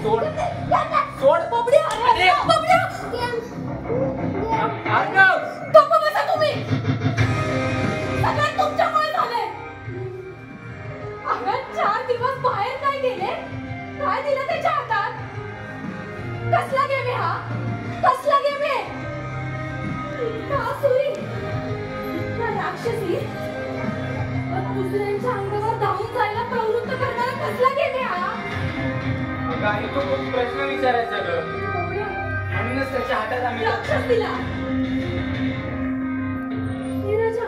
सोड सोड बबड्या अरे बबड्या अर्णव गप्प बसा तुम्ही. सगळं तुमच्यामुळे झालंय. अगं 4 दिवस बाहेर काय गेले, काय दिलं त्याच्या हातात? कसला गेम आहे हा? कसला गेम आहे? इतका सुई, इतका राक्षसी, दुसऱ्यांच्या अंगावर धावून जायला प्रवृत्त करणारा कसला गेम आहे हा? अगं आई तो खूप प्रश्न विचारायचा ग, म्हणूनच त्याच्या हातात आम्ही राक्षस दिला. नीरजा,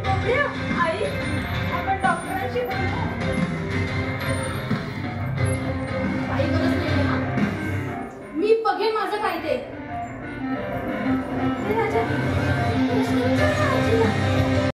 बबड्या